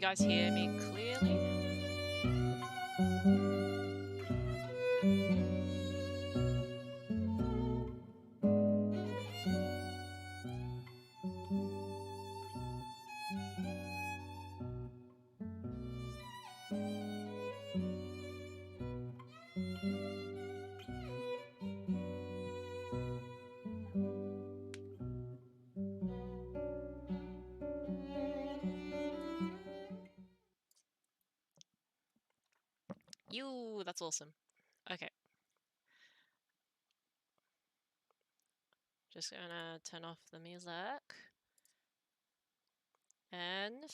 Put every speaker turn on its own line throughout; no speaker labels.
guys hear me clearly? You, that's awesome. Okay. Just gonna turn off the music. And...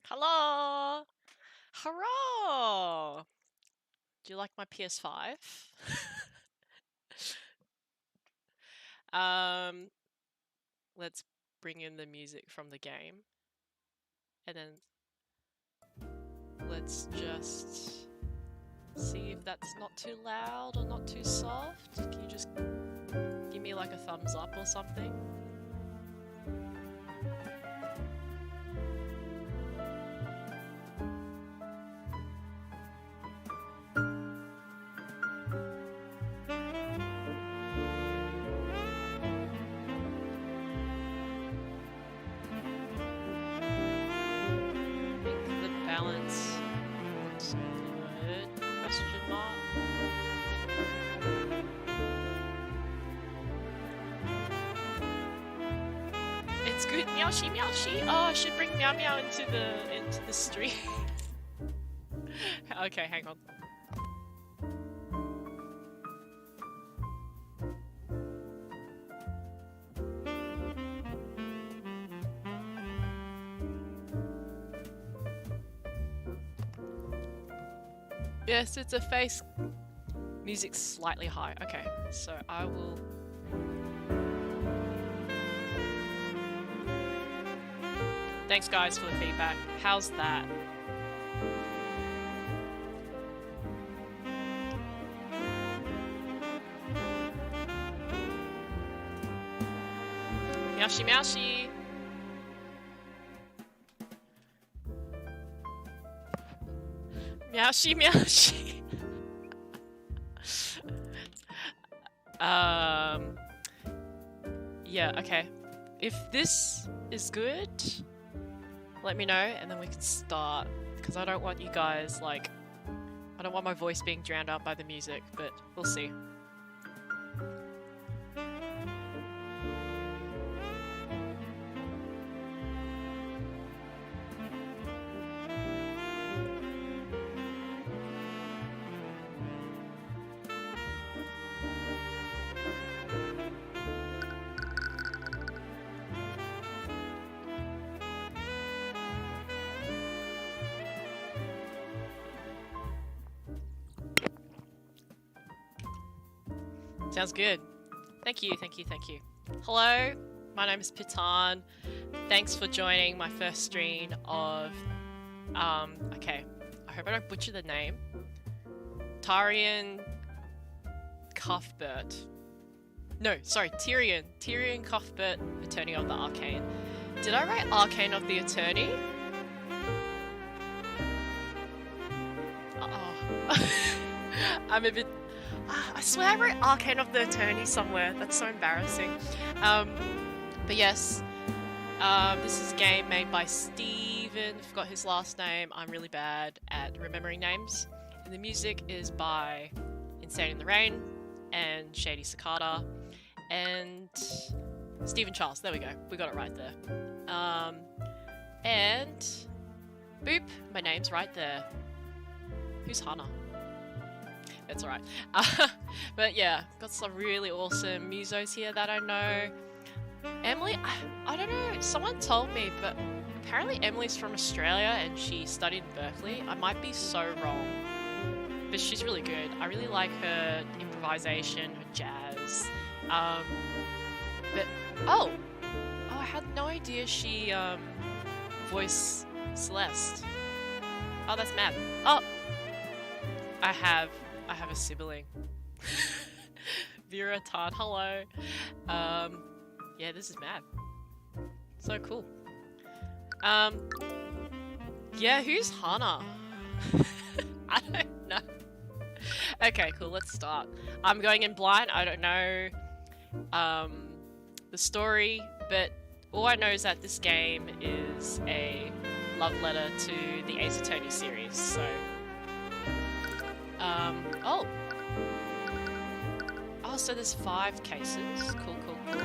Hello! Hurrah! Do you like my PS5? Let's bring in the music from the game. And then let's just see if that's not too loud or not too soft. Can you just give me like a thumbs up or something? Balance looks good? Question mark. It's good. Meowshi, meowshi. Oh, I should bring Meow Meow into the stream. Okay, hang on. Yes, it's a face. Music's slightly high. Okay, so I will... Thanks guys for the feedback. How's that? Meowshi meowshi! Meowshi meowshi! Yeah, okay. If this is good, let me know and then we can start. Because I don't want you guys, like... I don't want my voice being drowned out by the music, but we'll see. Sounds good. Thank you, thank you, thank you. Hello, my name is PitTan. Thanks for joining my first stream of, okay, I hope I don't butcher the name. Tyrion Cuthbert. No, sorry, Tyrion. Tyrion Cuthbert, Attorney of the Arcane. Did I write Arcane of the Attorney? Uh-oh. I'm a bit... I swear I wrote Arcane of the Attorney somewhere. That's so embarrassing. But yes, this is a game made by Steven. Forgot his last name. I'm really bad at remembering names. And the music is by Insane in the Rain and Shady Cicada and Stephen Charles. There we go. We got it right there. And boop, my name's right there. Who's Hannah? It's alright. But yeah, got some really awesome musos here that I know. Emily, I don't know, someone told me, but apparently Emily's from Australia and she studied in Berkeley. I might be so wrong, but she's really good. I really like her improvisation, her jazz. But, oh, I had no idea she voiced Celeste. Oh, that's mad. Oh, I have a sibling. Vera Tan, hello. Yeah, this is mad. So cool. Yeah, who's Hannah? I don't know. Okay, cool, let's start. I'm going in blind, I don't know the story, but all I know is that this game is a love letter to the Ace Attorney series, so... oh! Oh, so there's 5 cases. Cool, cool, cool.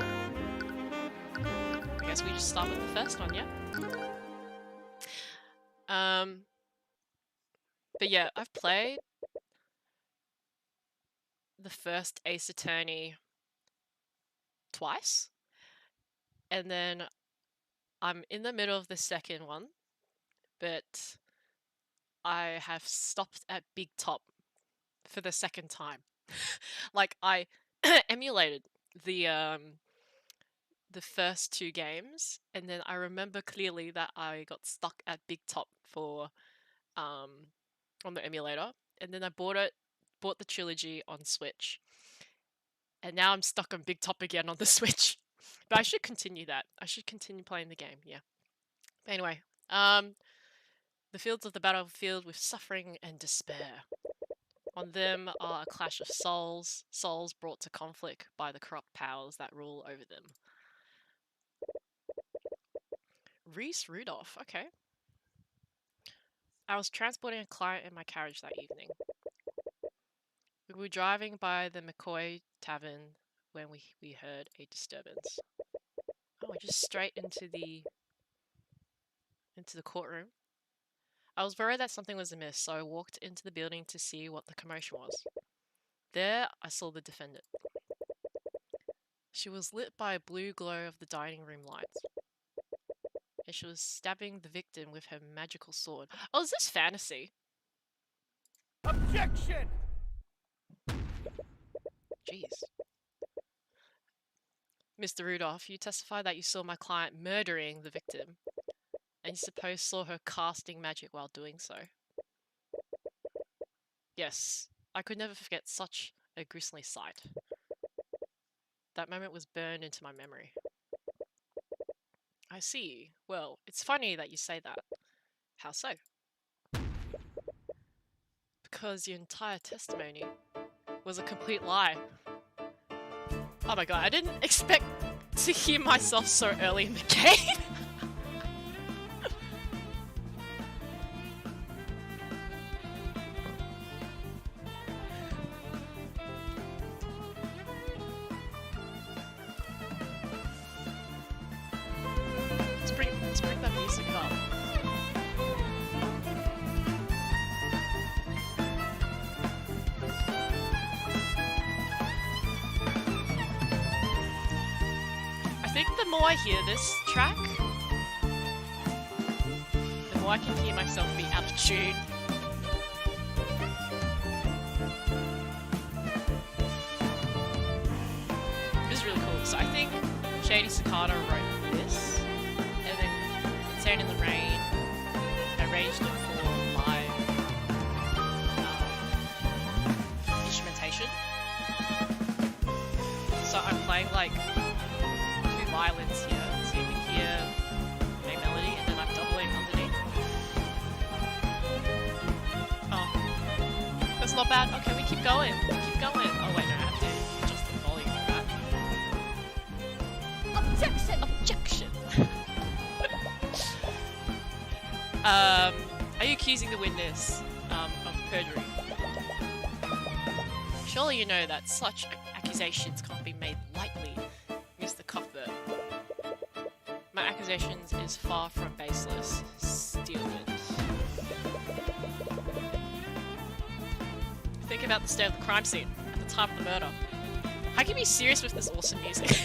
I guess we just start with the first one, yeah? But yeah, I've played the first Ace Attorney twice, and then I'm in the middle of the second one, but I have stopped at Big Top for the second time. Like I emulated the first two games, and then I remember clearly that I got stuck at Big Top for on the emulator, and then I bought the trilogy on Switch, and now I'm stuck on Big Top again on the Switch. But I should continue that. I should continue playing the game. Yeah. But anyway, the fields of the battlefield with suffering and despair. On them are a clash of souls, souls brought to conflict by the corrupt powers that rule over them. Reese Rudolph, okay. I was transporting a client in my carriage that evening. We were driving by the McCoy Tavern when we heard a disturbance. Oh, just straight into the courtroom. I was worried that something was amiss, so I walked into the building to see what the commotion was. There, I saw the defendant. She was lit by a blue glow of the dining room lights, and she was stabbing the victim with her magical sword. Oh, is this fantasy?
Objection!
Jeez. Mr. Rudolph, you testify that you saw my client murdering the victim, and you suppose saw her casting magic while doing so. Yes, I could never forget such a grisly sight. That moment was burned into my memory. I see. Well, it's funny that you say that. How so? Because your entire testimony was a complete lie. Oh my god, I didn't expect to hear myself so early in the game. Let's bring that music up. I think the more I hear this track, the more I can hear myself be out of tune. This is really cool. So I think Shady Cicada wrote this, and then Insane in the Rain arranged it for live instrumentation. So I'm playing like two violins here, so you can hear the main melody, and then I'm doubling underneath. Oh, that's not bad. Okay, we keep going. We keep going. Oh wait, no, I have to adjust the volume of that.
Objection!
Objection. Are you accusing the witness of perjury? Surely you know that such accusations can't be made lightly, Mr. Cuthbert. My accusations is far from baseless. Steal it. Think about the state of the crime scene at the time of the murder. How can you be serious with this awesome music?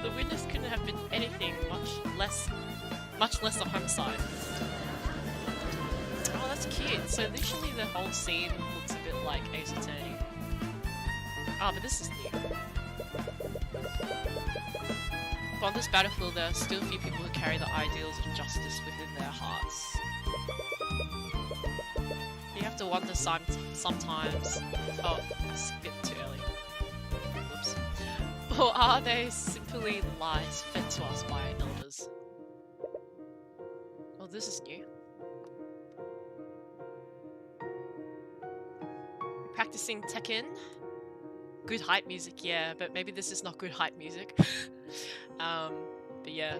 The witness couldn't have been anything much less a homicide. Oh, that's cute. So literally the whole scene looks a bit like Ace Attorney. Oh, but this is new. But on this battlefield, there are still a few people who carry the ideals of justice within their hearts. You have to wonder sometimes. Oh, it's a bit too early. Whoops. Or are they simply lies fed to us by our elders? Oh, this is new. Practicing Tekken. Good hype music, yeah, but maybe this is not good hype music. But yeah.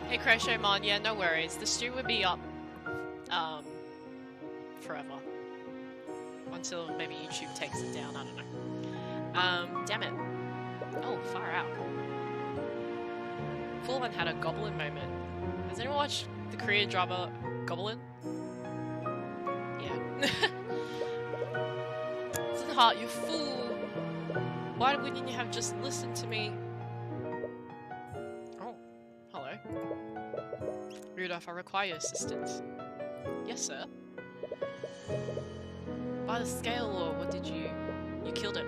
Hey Crochetmon, yeah, no worries. The stream would be up forever. Until maybe YouTube takes it down, I don't know. Damn it. Oh, far out. Full One had a goblin moment. Has anyone watched The Korean drama Goblin? Yeah. Heart, you fool! Why wouldn't you have just listened to me? Oh, hello. Rudolph, I require your assistance. Yes, sir. By the scale, or what did you... You killed it.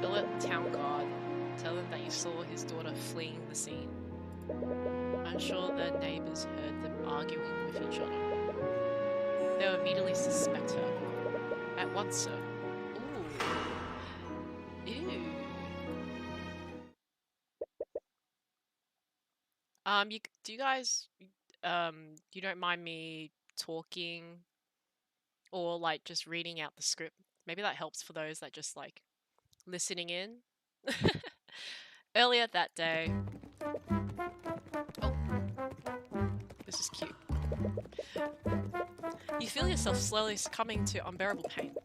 Alert the town guard. Tell them that you saw his daughter fleeing the scene. I'm sure the neighbors heard them arguing with each other. They'll immediately suspect her. At once, sir. Ooh. Ew. Do you guys, you don't mind me talking or like just reading out the script? Maybe that helps for those that just like listening in. Earlier that day. Oh, this is cute. You feel yourself slowly succumbing to unbearable pain.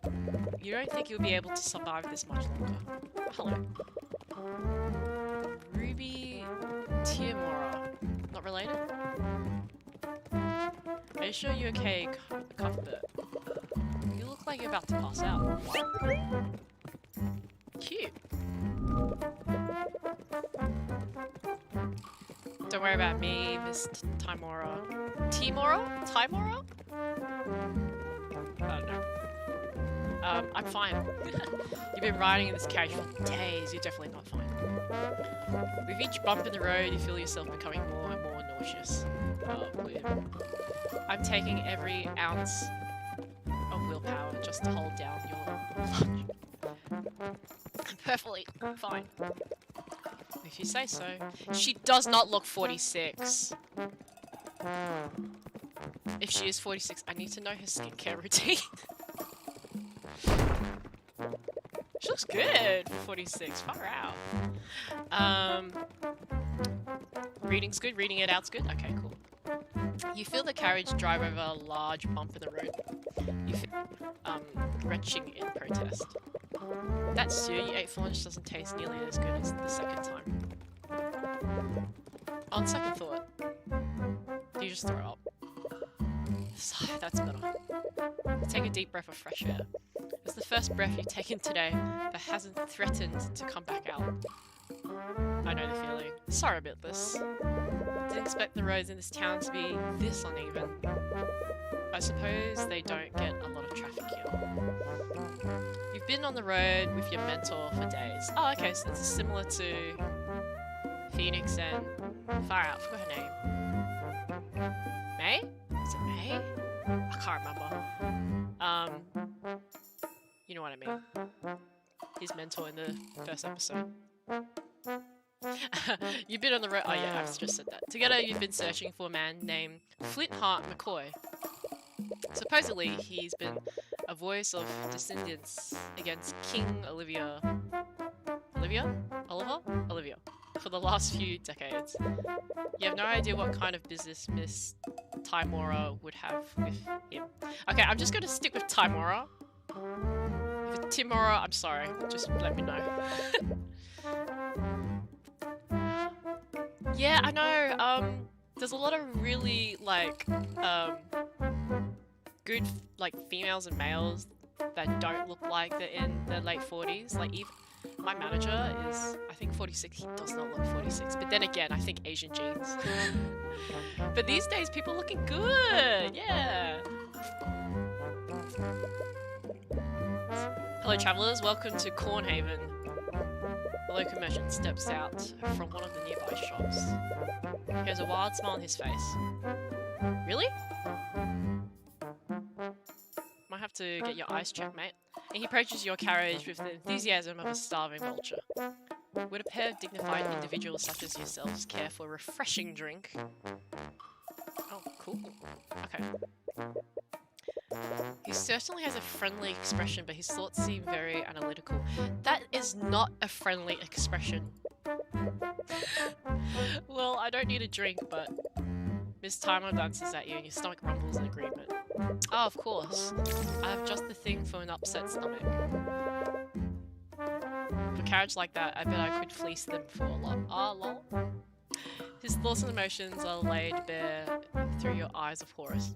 You don't think you'll be able to survive this much longer. Hello. Ruby Tiamora. Not related? Are you sure you're okay, Cuthbert? You look like you're about to pass out. Cute. Don't worry about me, Miss Timora. Timora? Timora? I don't know. I'm fine. You've been riding in this carriage for days. You're definitely not fine. With each bump in the road, you feel yourself becoming more and more nauseous. Weird. I'm taking every ounce of willpower just to hold down your lunch. I'm perfectly fine. If you say so. She does not look 46. If she is 46, I need to know her skincare routine. She looks good for 46. Far out. Reading's good. Reading it out's good. Okay, cool. You feel the carriage drive over a large bump in the road. You feel retching in protest. That's you. You ate for lunch doesn't taste nearly as good as the second time. On second thought, you just throw up. Sigh, that's better. Take a deep breath of fresh air. It's the first breath you've taken today that hasn't threatened to come back out. I know the feeling. Sorry about this. Didn't expect the roads in this town to be this uneven. I suppose they don't get a lot of traffic here. You've been on the road with your mentor for days. Oh, okay, so this is similar to Phoenix and far out. I forgot her name. May? Is it May? I can't remember. You know what I mean. His mentor in the first episode. You've been on the road. Oh yeah, I've just said that. Together, you've been searching for a man named Flintheart McCoy. Supposedly, he's been a voice of dissentience against King Olivia for the last few decades. You have no idea what kind of business Miss Timora would have with him. Okay, I'm just going to stick with Timora. If it's Timora, I'm sorry. Just let me know. Yeah, I know. There's a lot of really, like, good, like, females and males that don't look like they're in their late 40s. Like, even my manager is, I think, 46. He does not look 46. But then again, I think Asian genes. But these days, people are looking good. Yeah. Hello, travellers. Welcome to Cornhaven. The local merchant steps out from one of the nearby shops. He has a wild smile on his face. Really? Might have to get your eyes checked, mate. And he approaches your carriage with the enthusiasm of a starving vulture. Would a pair of dignified individuals such as yourselves care for a refreshing drink? Oh, cool. Okay. He certainly has a friendly expression, but his thoughts seem very analytical. That is not a friendly expression. Well, I don't need a drink, but Miss Timer dances at you and your stomach rumbles in agreement. Oh, of course. I have just the thing for an upset stomach. For carriage like that, I bet I could fleece them for a lot. Ah, lol. His thoughts and emotions are laid bare through your eyes of Horus.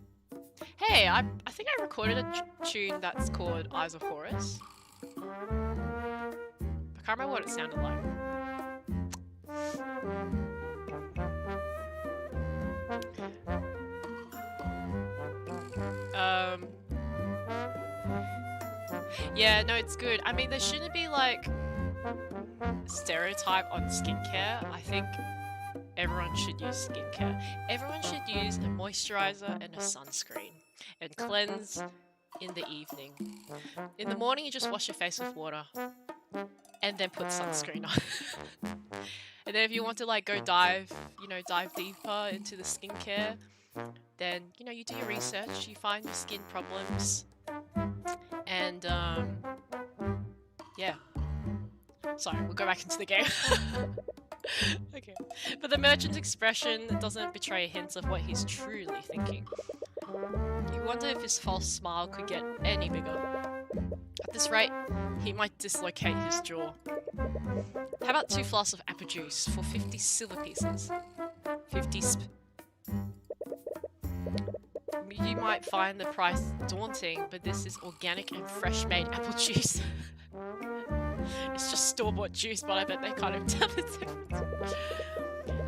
Hey, I think I recorded a tune that's called Eyes of Horus. I can't remember what it sounded like. Yeah, no, it's good. I mean, there shouldn't be like stereotype on skincare. I think everyone should use skincare. Everyone should use a moisturizer and a sunscreen and cleanse in the evening. In the morning, you just wash your face with water and then put sunscreen on. And then if you want to like go dive deeper into the skincare, then, you do your research, you find your skin problems, and, yeah. Sorry, we'll go back into the game. Okay. But the merchant's expression doesn't betray hints of what he's truly thinking. You wonder if his false smile could get any bigger. At this rate, he might dislocate his jaw. How about 2 flasks of apple juice for 50 silver pieces? 50 You might find the price daunting, but this is organic and fresh-made apple juice. It's just store-bought juice, but I bet they can't even tell the difference.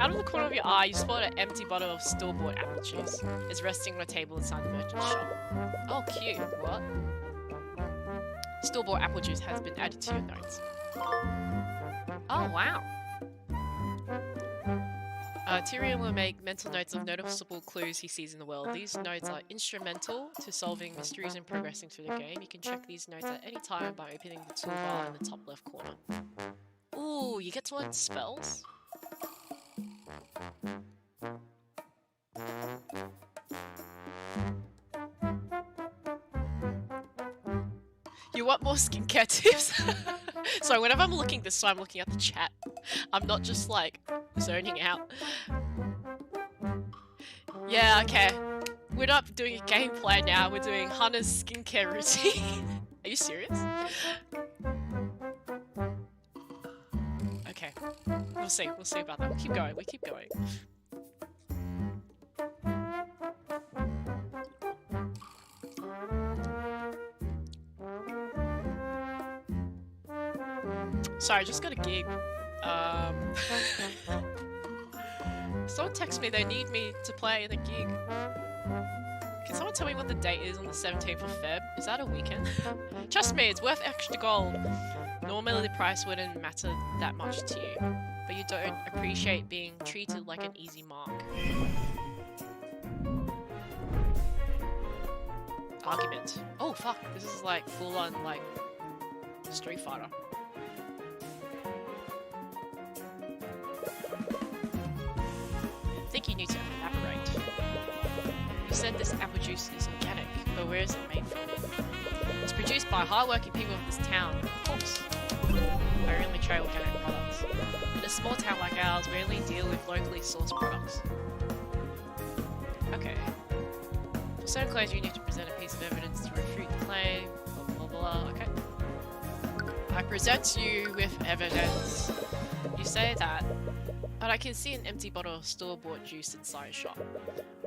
Out of the corner of your eye, you spot an empty bottle of store-bought apple juice. It's resting on a table inside the merchant's shop. Oh, cute. What? Store-bought apple juice has been added to your notes. Oh, wow. Tyrion will make mental notes of noticeable clues he sees in the world. These notes are instrumental to solving mysteries and progressing through the game. You can check these notes at any time by opening the toolbar in the top left corner. Ooh, you get to learn spells? You want more skincare tips? So whenever I'm looking this way, I'm looking at the chat. I'm not just like zoning out. Yeah, okay. We're not doing a gameplay now, we're doing Hannah's skincare routine. Are you serious? Okay. We'll see about that. We keep going. Sorry, I just got a gig. Someone texted me they need me to play in a gig. Can someone tell me what the date is on the 17th of Feb? Is that a weekend? Trust me, it's worth extra gold. Normally the price wouldn't matter that much to you, but you don't appreciate being treated like an easy mark. Argument. Oh fuck, this is like full on like Street Fighter. I think you need to elaborate. You said this apple juice is organic, but where is it made from? It's produced by hardworking people of this town. Of course. I only trade organic products. In a small town like ours, we only deal with locally sourced products. Okay. For certain claims, you need to present a piece of evidence to refute the claim. Blah blah blah. Okay. I present you with evidence. You say that. But I can see an empty bottle of store-bought juice inside a shop.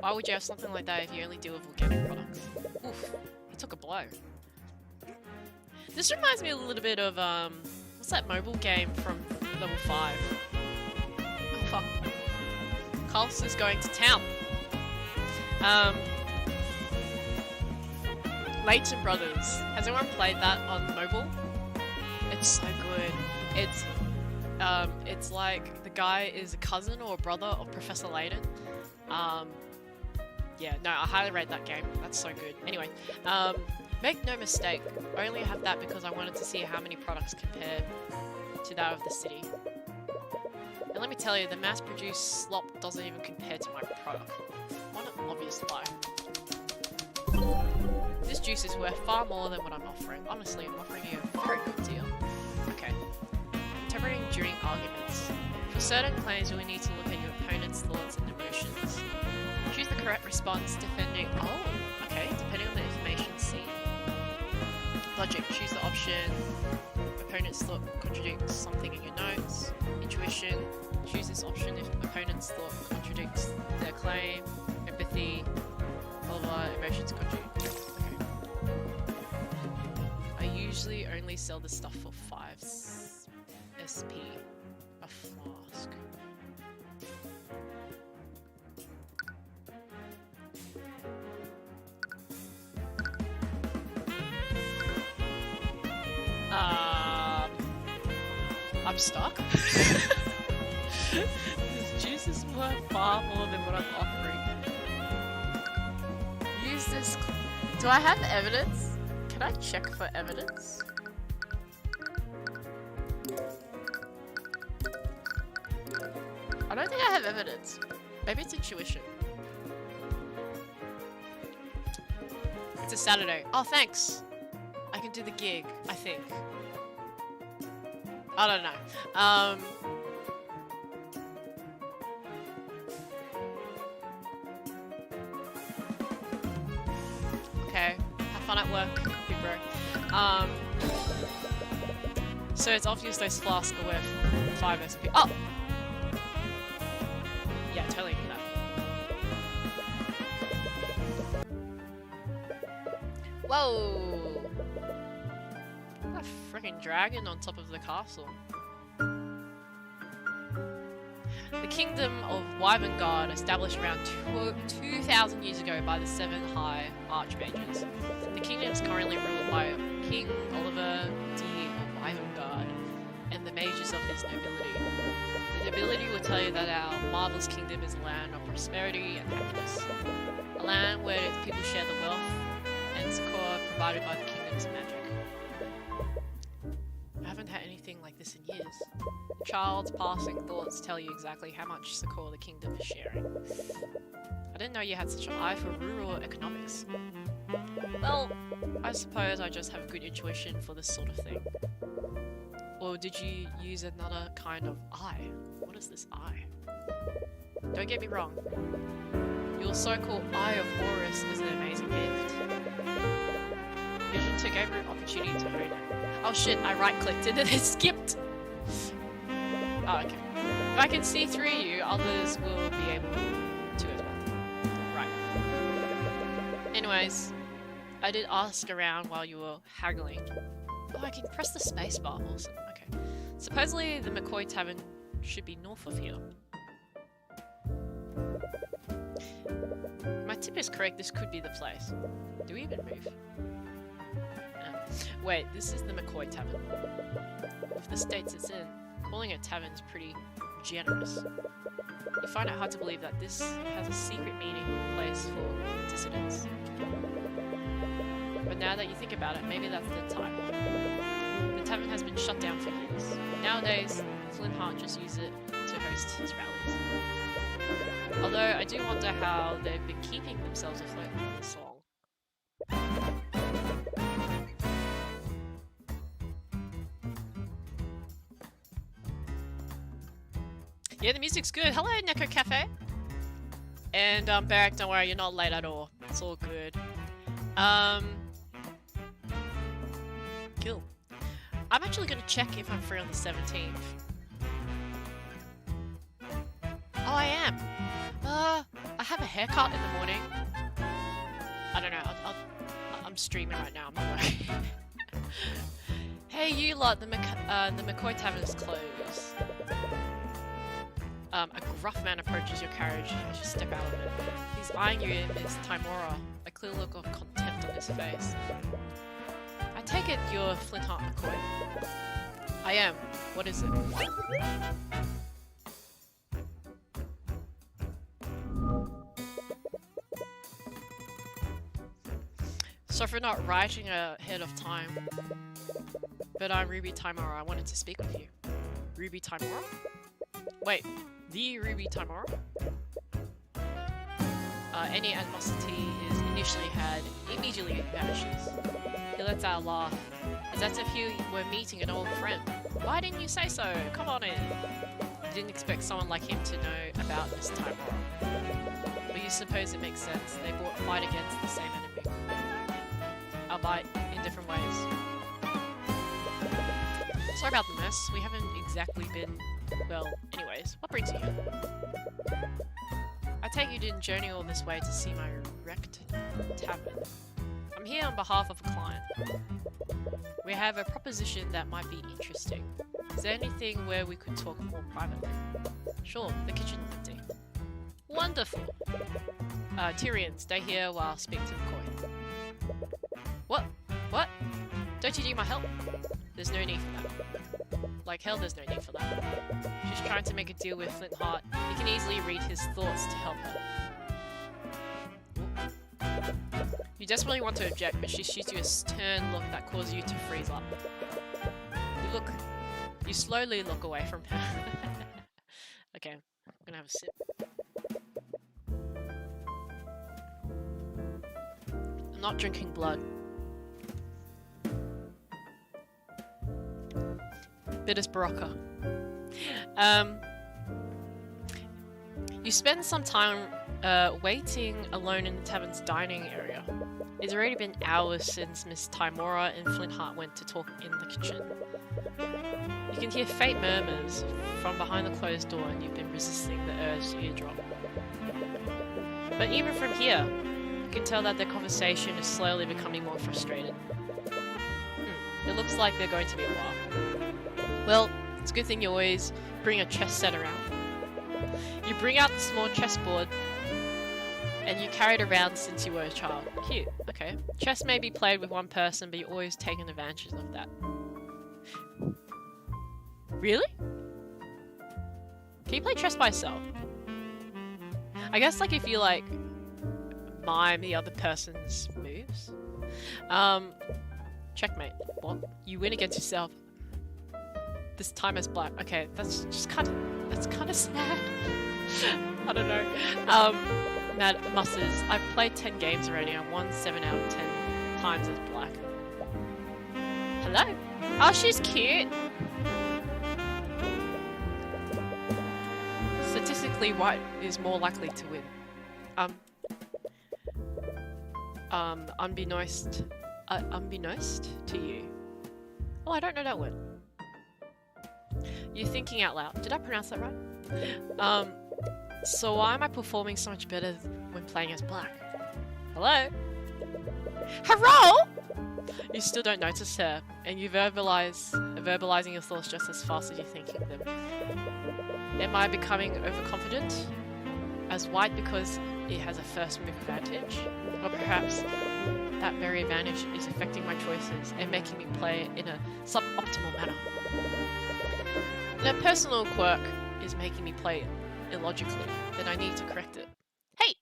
Why would you have something like that if you only deal with organic products? Oof, he took a blow. This reminds me a little bit of, what's that mobile game from level 5? Oh fuck. Carlos is going to town. Leighton Brothers. Has anyone played that on mobile? It's so good. It's like the guy is a cousin or a brother of Professor Layton. Yeah, no, I highly rate that game. That's so good. Anyway, make no mistake, I only have that because I wanted to see how many products compare to that of the city. And let me tell you, the mass-produced slop doesn't even compare to my product. What an obvious lie. This juice is worth far more than what I'm offering. Honestly, I'm offering you a very good deal. Okay. Interpreting during arguments. For certain claims, you will need to look at your opponent's thoughts and emotions. Choose the correct response, depending on the information seen. Logic. Choose the option opponent's thought contradicts something in your notes. Intuition, choose this option if opponent's thought contradicts their claim. Empathy, blah blah, emotions contradict. Okay. I usually only sell this stuff for 5 SP. A flask. I'm stuck. This juice is worth far more than what I'm offering. Use this. Do I have evidence? Can I check for evidence? I don't think I have evidence. Maybe it's intuition. It's a Saturday. Oh, thanks. I can do the gig, I think. I don't know. Okay. Have fun at work, big bro. So it's obvious those flasks are worth 5 SP. Oh! Yeah, totally knew that. Whoa! A freaking dragon on top of the castle. The kingdom of Wyvern established around 2,000 years ago by the 7 High Archmages. The kingdom is currently ruled by King Oliver D. of Wyvern and the mages of his nobility. The nobility will tell you that our marvelous kingdom is a land of prosperity and happiness. A land where people share the wealth and succor provided by the kingdom's magic. I haven't had anything like this in years. Child's passing thoughts tell you exactly how much succor the kingdom is sharing. I didn't know you had such an eye for rural economics. Well, I suppose I just have good intuition for this sort of thing. Or did you use another kind of eye? What is this eye? Don't get me wrong. Your so-called Eye of Horus is an amazing gift. Vision took every opportunity to hone it. Oh shit, I right-clicked and then it skipped! Oh, okay. If I can see through you, others will be able to as well. Right. Anyways, I did ask around while you were haggling. Oh, I can press the spacebar. Awesome. Okay. Supposedly the McCoy Tavern should be north of here. My tip is correct, this could be the place. Do we even move? Wait, this is the McCoy Tavern. Of the states it's in, calling it tavern is pretty generous. You find it hard to believe that this has a secret meaning place for dissidents. But now that you think about it, maybe that's the time. The tavern has been shut down for years. Nowadays, Flintheart just uses it to host his rallies. Although I do wonder how they've been keeping themselves afloat for this long. Yeah, the music's good. Hello, Neko Cafe. And Barrack, don't worry, you're not late at all. It's all good. Cool. I'm actually gonna check if I'm free on the 17th. Oh, I am. I have a haircut in the morning. I don't know. I'm streaming right now. I'm not working. Hey, you lot. The McCoy Tavern is closed. A gruff man approaches your carriage as you step out of it. He's eyeing you in his Timora, a clear look of contempt on his face. I take it you're Flintheart McCoy. I am. What is it? So for not writing ahead of time, but I'm Ruby Timora. I wanted to speak with you. Ruby Timora? Wait, the Ruby Timora? Any animosity is initially had, immediately vanishes. He lets out a laugh, as if he were meeting an old friend. Why didn't you say so? Come on in. I didn't expect someone like him to know about this Timora. But you suppose it makes sense. They both fight against the same enemy. Albeit in different ways. Sorry about the mess. We haven't exactly been... Well, anyways, what brings you here? I take you didn't journey all this way to see my wrecked tavern. I'm here on behalf of a client. We have a proposition that might be interesting. Is there anything where we could talk more privately? Sure, the kitchen's empty. Wonderful! Tyrion, stay here while I speak to McCoy. What? What? Don't you need my help? There's no need for that. Like hell, there's no need for that. She's trying to make a deal with Flintheart. You can easily read his thoughts to help her. You desperately want to object, but she shoots you a stern look that causes you to freeze up. You slowly look away from her. Okay, I'm gonna have a sip. I'm not drinking blood. Bitters Barocca. You spend some time waiting alone in the tavern's dining area. It's already been hours since Miss Timora and Flintheart went to talk in the kitchen. You can hear faint murmurs from behind the closed door and you've been resisting the urge to eardrop. But even from here, you can tell that their conversation is slowly becoming more frustrated. It looks like they're going to be a while. Well, it's a good thing you always bring a chess set around. You bring out the small chessboard and you carry it around since you were a child. Cute, okay. Chess may be played with one person, but you're always taking advantage of that. Really? Can you play chess by yourself? I guess like if you like mime the other person's moves. Checkmate. What? You win against yourself. This time as black. Okay, that's kind of sad. I don't know. Mad Musses. I've played 10 games already. I won 7 out of 10 times as black. Hello? Oh, she's cute. Statistically, white is more likely to win. Unbeknownst to you. Oh, I don't know that word. You're thinking out loud. Did I pronounce that right? So why am I performing so much better when playing as black? Hello? Hello? You still don't notice her, and you verbalizing your thoughts just as fast as you're thinking them. Am I becoming overconfident? As white because it has a first move advantage? Or perhaps that very advantage is affecting my choices and making me play in a suboptimal manner. And a personal quirk is making me play illogically, then I need to correct it. Hey!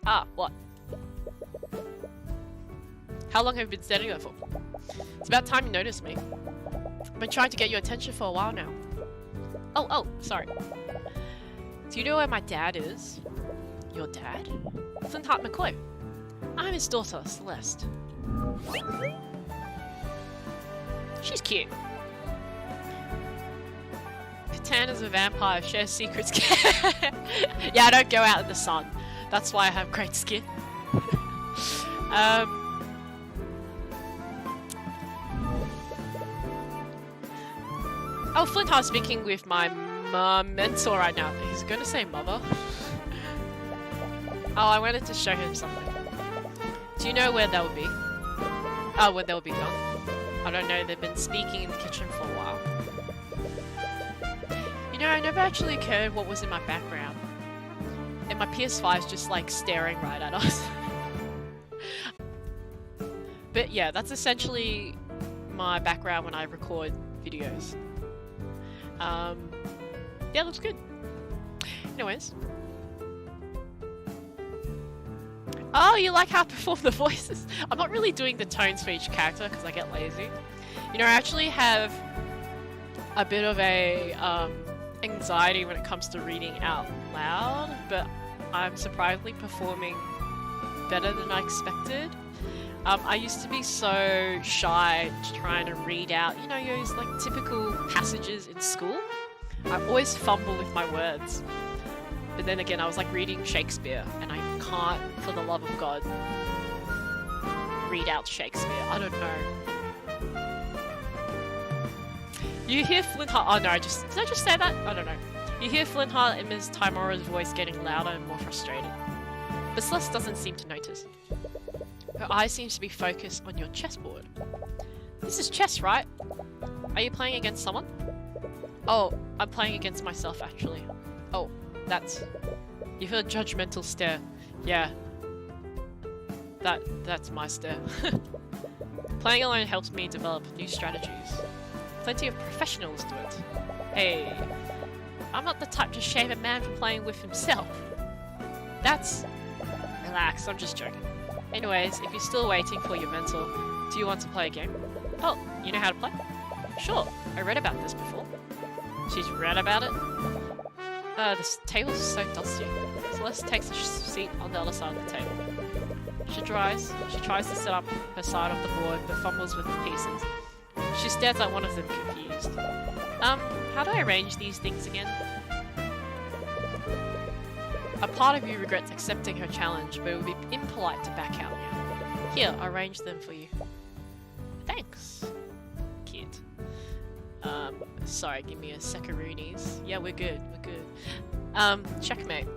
Ah, what? How long have you been standing there for? It's about time you noticed me. I've been trying to get your attention for a while now. Oh, sorry. Do you know where my dad is? Your dad? Flintheart McCoy. I'm his daughter, Celeste. She's cute. PitTan is a vampire, shares secrets. Yeah, I don't go out in the sun. That's why I have great skin. Oh, Flintheart's speaking with my mentor right now. He's gonna say mother. Oh, I wanted to show him something. Do you know where they'll be? Oh, where they'll be gone? I don't know, they've been speaking in the kitchen for a while. You know, I never actually cared what was in my background. And my PS5 is just like staring right at us. But yeah, that's essentially my background when I record videos. Yeah, looks good. Anyways. Oh, you like how I perform the voices? I'm not really doing the tones for each character because I get lazy. You know, I actually have a bit of a anxiety when it comes to reading out loud, but I'm surprisingly performing better than I expected. I used to be so shy trying to read out, you know, those like typical passages in school. I always fumble with my words. But then again, I was like reading Shakespeare and I can't, for the love of God, read out Shakespeare. I don't know. You hear Flintheart. Oh no, did I just say that? I don't know. You hear Flintheart and Ms. Timora's voice getting louder and more frustrated. But Celeste doesn't seem to notice. Her eyes seem to be focused on your chessboard. This is chess, right? Are you playing against someone? Oh, I'm playing against myself, actually. Oh, that's... You heard a judgmental stare. Yeah. That's my stare. Playing alone helps me develop new strategies. Plenty of professionals do it. Hey, I'm not the type to shame a man for playing with himself. That's... Relax, I'm just joking. Anyways, if you're still waiting for your mentor, do you want to play a game? Oh, you know how to play? Sure, I read about this before. She's read about it? This table's so dusty. Celeste takes a seat on the other side of the table. She tries to set up her side of the board, but fumbles with the pieces. She stares at one of them confused. How do I arrange these things again? A part of you regrets accepting her challenge, but it would be impolite to back out now. Here, I'll arrange them for you. Thanks, kid. Sorry, give me a secoroonies. Yeah, we're good, checkmate.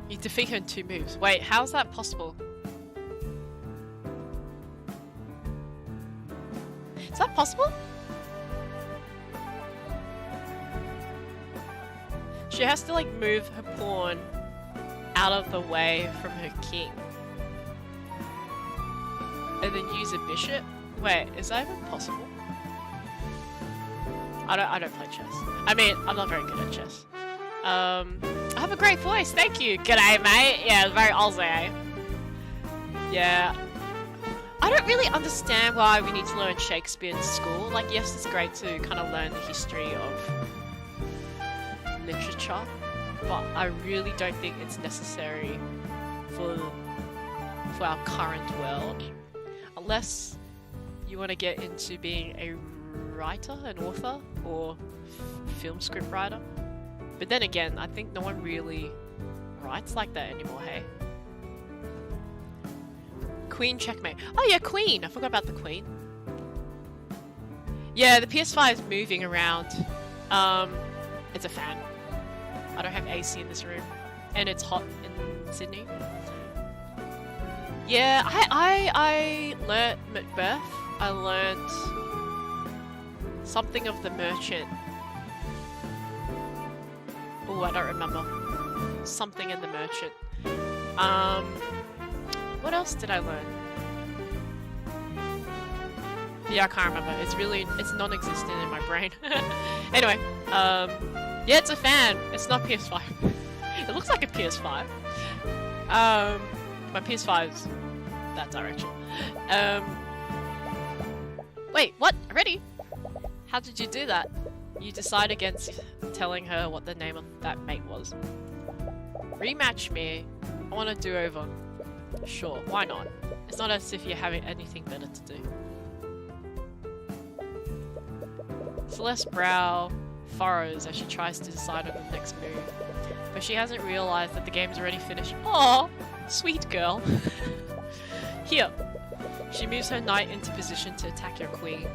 You defeat her in 2 moves. Wait, how's that possible? Is that possible? She has to like move her pawn out of the way from her king. And then use a bishop? Wait, is that even possible? I don't play chess. I mean, I'm not very good at chess. I have a great voice, thank you! G'day, mate! Yeah, very Aussie. Yeah. I don't really understand why we need to learn Shakespeare in school. Like, yes, it's great to kind of learn the history of literature, but I really don't think it's necessary for our current world. Unless you want to get into being a writer, an author, or film script writer. But then again, I think no one really writes like that anymore, hey? Queen checkmate. Oh yeah, queen! I forgot about the queen. Yeah, the PS5 is moving around. It's a fan. I don't have AC in this room. And it's hot in Sydney. Yeah, I learnt Macbeth. I learnt something of the merchant. Oh, I don't remember. Something in the merchant. What else did I learn? Yeah, I can't remember. It's non-existent in my brain. Anyway, yeah, it's a fan. It's not PS5. It looks like a PS5. My PS5's that direction. Wait, what? Already? How did you do that? You decide against telling her what the name of that mate was. Rematch me. I want a do-over. Sure, why not? It's not as if you have anything better to do. Celeste's brow furrows as she tries to decide on the next move, but she hasn't realised that the game's already finished. Aww, sweet girl. Here. She moves her knight into position to attack your queen.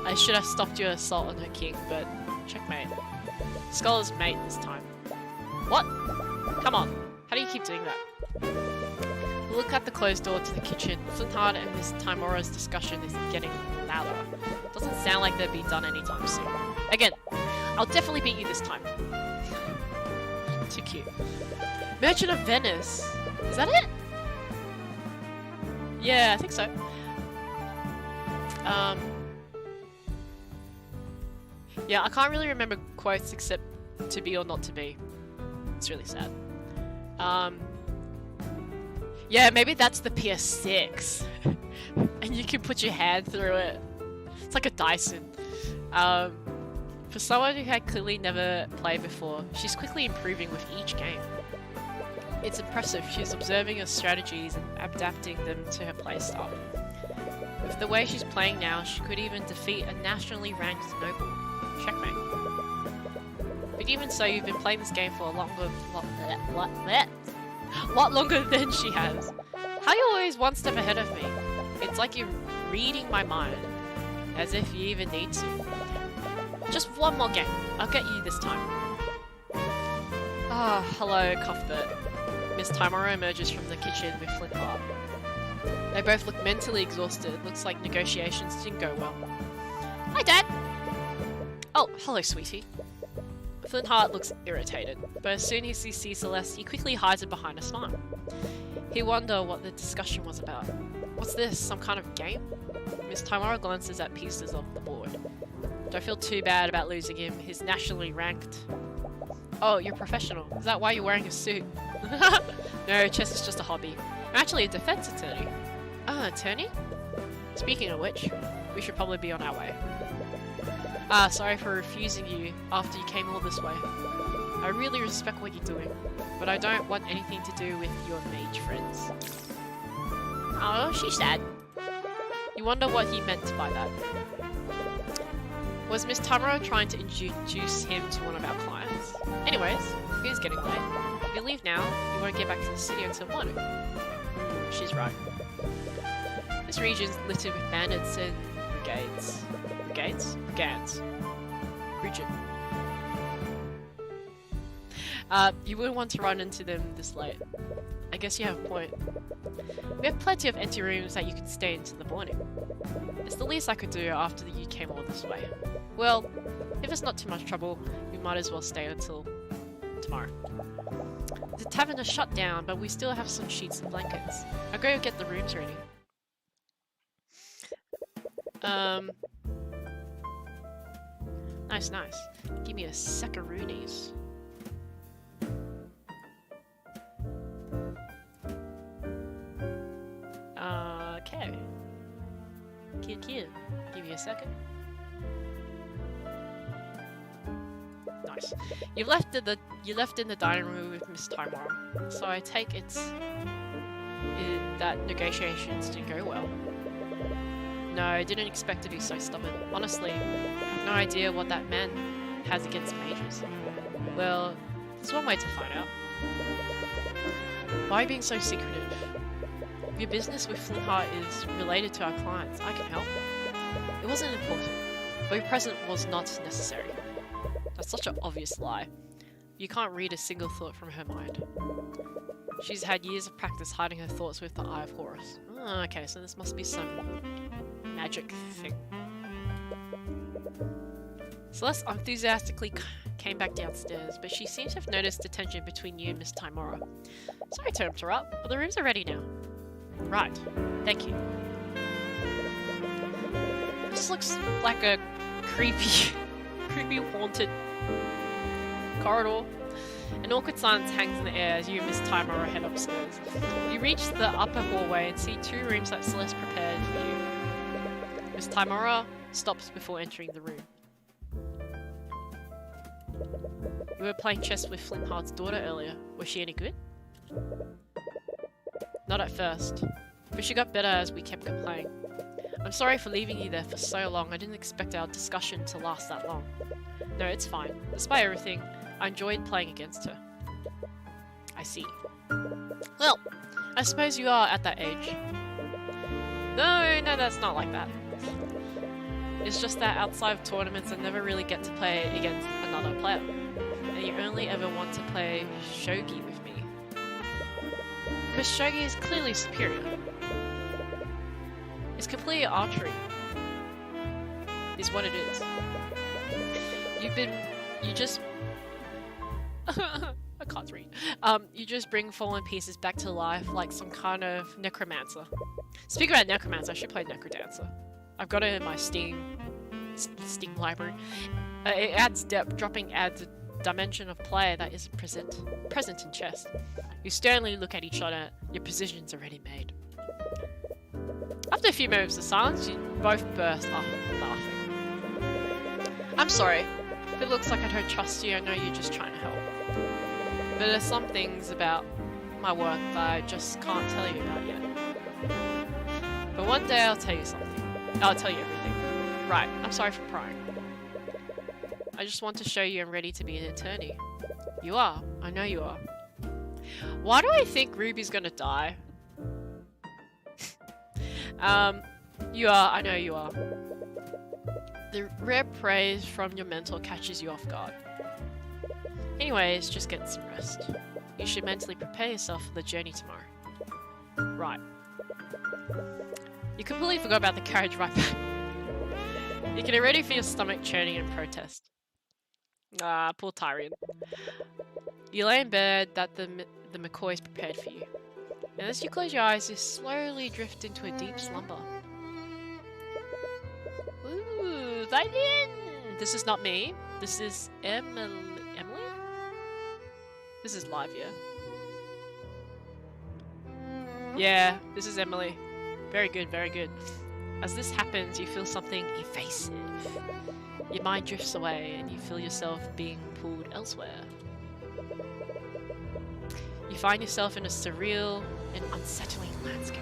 I should have stopped your assault on her king, but checkmate. Scholar's mate this time. What? Come on. How do you keep doing that? Look at the closed door to the kitchen. Flintheart and Miss Timora's discussion is getting louder. Doesn't sound like they'll be done anytime soon. Again, I'll definitely beat you this time. Too cute. Merchant of Venice. Is that it? Yeah, I think so. Yeah, I can't really remember quotes except to be or not to be. It's really sad. Yeah, maybe that's the PS6. And you can put your hand through it. It's like a Dyson. For someone who had clearly never played before, she's quickly improving with each game. It's impressive. She's observing her strategies and adapting them to her playstyle. With the way she's playing now, she could even defeat a nationally ranked noble. Checkmate. But even so, you've been playing this game for a lot longer than she has. How are you always one step ahead of me? It's like you're reading my mind. As if you even need to. Just one more game. I'll get you this time. Ah, hello, Cuthbert. Miss Timora emerges from the kitchen with Flint Heart. They both look mentally exhausted. Looks like negotiations didn't go well. Hi, Dad! Oh, hello, sweetie. Flint Heart looks irritated, but as soon as he sees Celeste, he quickly hides it behind a smile. He wonders what the discussion was about. What's this, some kind of game? Miss Timora glances at pieces of the board. Don't feel too bad about losing him, he's nationally ranked. Oh, you're professional. Is that why you're wearing a suit? No, chess is just a hobby. I'm actually a defense attorney. Ah, attorney? Speaking of which, we should probably be on our way. Ah, sorry for refusing you after you came all this way. I really respect what you're doing, but I don't want anything to do with your mage friends. Oh, she's sad. You wonder what he meant by that. Was Miss Tamara trying to introduce him to one of our clients? Anyways, it is getting late. If you leave now, you won't get back to the city until morning. She's right. This region's littered with bandits and brigades. Brigades? Brigands. Bridget. You wouldn't want to run into them this late. I guess you have a point. We have plenty of empty rooms that you could stay until the morning. It's the least I could do after you came all this way. Well, if it's not too much trouble, we might as well stay until tomorrow. The tavern is shut down, but we still have some sheets and blankets. I'll go get the rooms ready. Nice, nice. Give me a secoroonies. Okay. Kid. Give me a second. Nice. You left in the dining room with Miss Timora, so I take it that negotiations didn't go well. No, I didn't expect to be so stubborn. Honestly, I have no idea what that man has against mages. Well, there's one way to find out. Why are you being so secretive? If your business with Flintheart is related to our clients, I can help. It wasn't important, but your presence was not necessary. That's such an obvious lie. You can't read a single thought from her mind. She's had years of practice hiding her thoughts with the Eye of Horus. Oh, okay, so this must be some magic thing. Celeste enthusiastically came back downstairs, but she seems to have noticed the tension between you and Miss Timora. Sorry to interrupt, but the rooms are ready now. Right, thank you. This looks like a creepy haunted corridor. An awkward silence hangs in the air as you and Miss Timora head upstairs. You reach the upper hallway and see two rooms that Celeste prepared for you. Miss Timora stops before entering the room. You were playing chess with Flintheart's daughter earlier. Was she any good? Not at first, but she got better as we kept playing. I'm sorry for leaving you there for so long. I didn't expect our discussion to last that long. No, it's fine. Despite everything, I enjoyed playing against her. I see. Well, I suppose you are at that age. No, that's not like that. It's just that outside of tournaments, I never really get to play against another player. And you only ever want to play shogi with me. Because shogi is clearly superior. It's completely archery. Is what it is. You just... I can't read. You just bring fallen pieces back to life like some kind of necromancer. Speaking about necromancer, I should play necrodancer. I've got it in my Steam library. It adds depth, dropping adds a dimension of play that isn't present in chess. You sternly look at each other, your position's already made. After a few moments of silence, you both burst out laughing. I'm sorry. If it looks like I don't trust you, I know you're just trying to help. But there's some things about my work that I just can't tell you about yet. But one day I'll tell you something. I'll tell you everything. Right, I'm sorry for prying. I just want to show you I'm ready to be an attorney. You are. I know you are. Why do I think Ruby's gonna die? You are, I know you are. The rare praise from your mentor catches you off guard. Anyways, just get some rest. You should mentally prepare yourself for the journey tomorrow. Right. You completely forgot about the carriage ride back. You can already feel your stomach churning in protest. Ah, poor Tyrion. You lay in bed that the McCoys prepared for you. And as you close your eyes, you slowly drift into a deep slumber. Ooh, violin! This is not me. This is Emily? This is live, yeah? Yeah, this is Emily. Very good, very good. As this happens, you feel something evasive. Your mind drifts away and you feel yourself being pulled elsewhere. You find yourself in a surreal and unsettling landscape.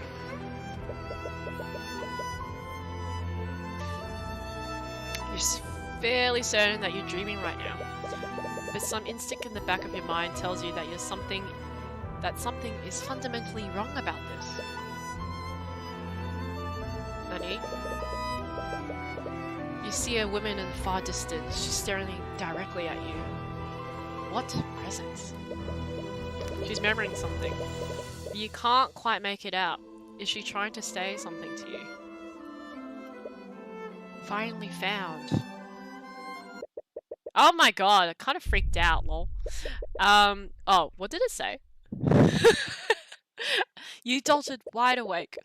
You're fairly certain that you're dreaming right now, but some instinct in the back of your mind tells you that something is fundamentally wrong about this. Nani? You see a woman in the far distance. She's staring directly at you. What presence? She's murmuring something, but you can't quite make it out. Is she trying to say something to you? Finally found. Oh my god, I kind of freaked out, lol. Oh, what did it say? You jolted wide awake.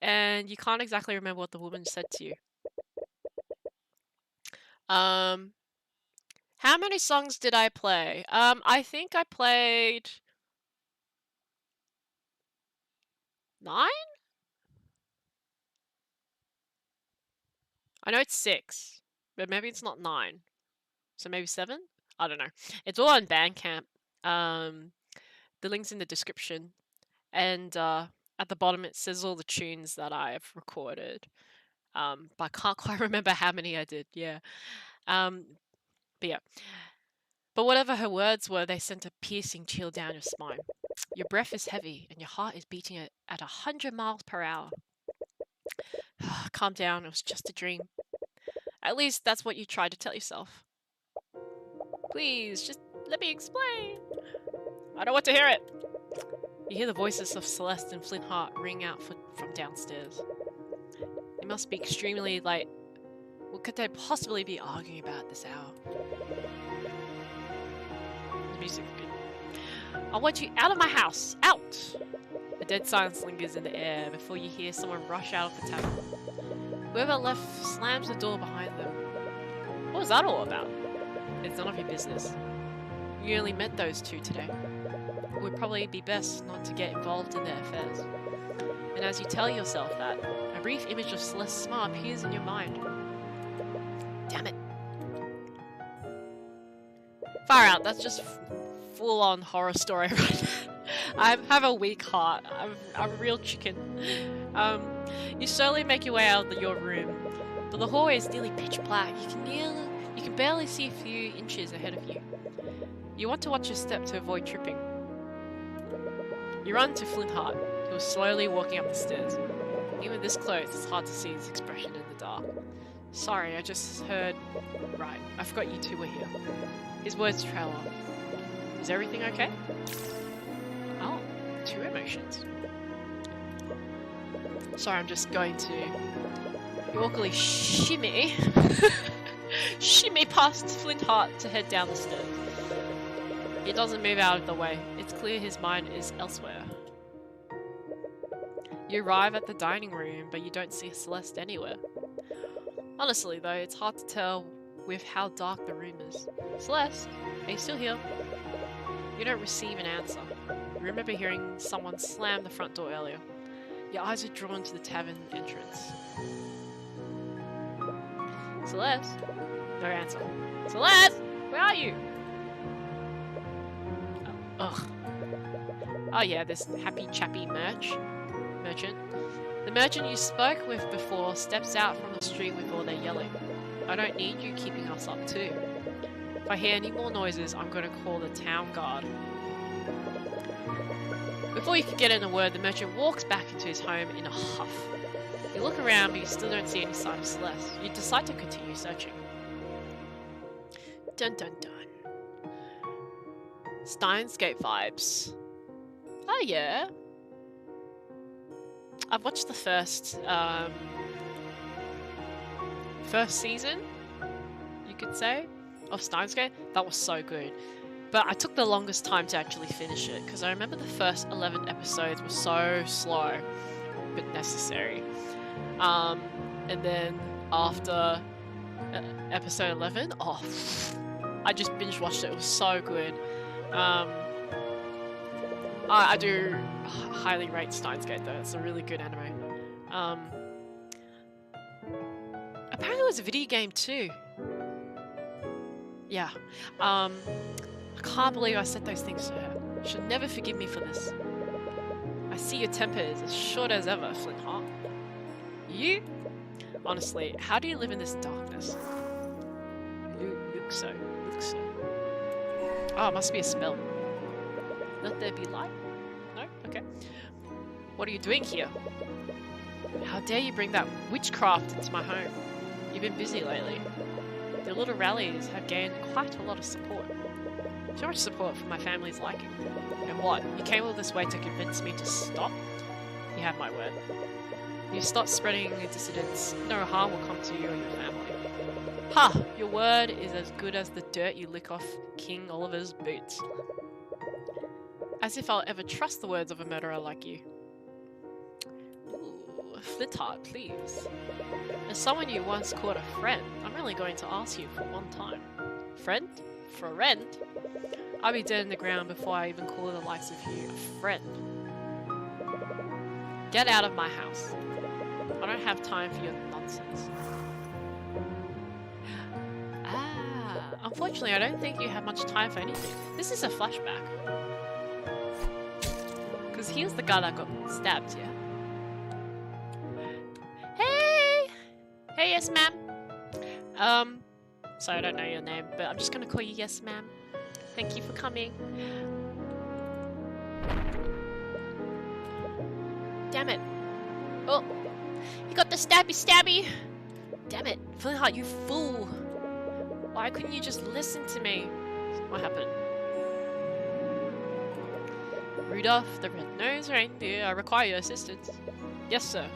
And you can't exactly remember what the woman said to you. How many songs did I play? I think I played 9? I know it's 6, but maybe it's not 9. So maybe 7? I don't know. It's all on Bandcamp. The link's in the description. And at the bottom it says all the tunes that I've recorded. But I can't quite remember how many I did, yeah. But yeah. But whatever her words were, they sent a piercing chill down your spine. Your breath is heavy and your heart is beating at 100 miles per hour. Calm down, it was just a dream. At least that's what you tried to tell yourself. Please, just let me explain. I don't want to hear it. You hear the voices of Celeste and Flintheart ring out from downstairs. It must be extremely late. What could they possibly be arguing about at this hour? The music's good. I want you out of my house! Out! A dead silence lingers in the air before you hear someone rush out of the tavern. Whoever left slams the door behind them. What was that all about? It's none of your business. You only met those two today. It would probably be best not to get involved in their affairs. And as you tell yourself that, a brief image of Celeste's smile appears in your mind. Damn it. Far out, that's just full-on horror story right now. I have a weak heart. I'm a real chicken. You slowly make your way out of your room, but the hallway is nearly pitch black. You can barely see a few inches ahead of you. You want to watch your step to avoid tripping. You run to Flintheart, who is slowly walking up the stairs. Even this close, it's hard to see his expression in the dark. Sorry, I just heard... Right, I forgot you two were here. His words trail on. Is everything okay? Oh, 2 emotions. Sorry, I'm just going to awkwardly shimmy past Flintheart to head down the stairs. He doesn't move out of the way. It's clear his mind is elsewhere. You arrive at the dining room, but you don't see Celeste anywhere. Honestly though, it's hard to tell with how dark the room is. Celeste, are you still here? You don't receive an answer. You remember hearing someone slam the front door earlier. Your eyes are drawn to the tavern entrance. Celeste? No answer. Celeste! Where are you? Ugh. Oh yeah, this happy chappy merchant. The merchant you spoke with before steps out from the street with all their yelling. I don't need you keeping us up too. If I hear any more noises, I'm going to call the town guard. Before you can get in a word, the merchant walks back into his home in a huff. You look around, but you still don't see any sign of Celeste. You decide to continue searching. Dun dun dun. Steins Gate vibes. Oh yeah. I've watched the first season, you could say, of Steins Gate. That was so good. But I took the longest time to actually finish it, because I remember the first 11 episodes were so slow, but necessary. And then after episode 11, oh, I just binge watched it. It was so good. I do highly rate Steins Gate though. It's a really good anime. Apparently it was a video game too. Yeah. I can't believe I said those things to her. She'll never forgive me for this. I see your temper is as short as ever, Flintheart. You? Honestly, how do you live in this darkness? Luxo. Oh, it must be a spell. Let there be light? No? Okay. What are you doing here? How dare you bring that witchcraft into my home? You've been busy lately. Your little rallies have gained quite a lot of support. Too much support for my family's liking. And what? You came all this way to convince me to stop? You have my word. You stop spreading dissidents, no harm will come to you or your family. Ha! Your word is as good as the dirt you lick off King Oliver's boots. As if I'll ever trust the words of a murderer like you. Ooh, Flintheart, please. As someone you once called a friend, I'm really going to ask you for one time. Friend? Friend? I'll be dead in the ground before I even call the likes of you a friend. Get out of my house. I don't have time for your nonsense. Unfortunately, I don't think you have much time for anything. This is a flashback. Because he was the guy that got stabbed, yeah? Hey! Hey, yes, ma'am. Sorry, I don't know your name, but I'm just gonna call you yes, ma'am. Thank you for coming. Damn it. Oh, you got the stabby. Damn it. Flintheart, you fool. Why couldn't you just listen to me? What happened? Rudolph, the red-nosed reindeer, I require your assistance. Yes, sir.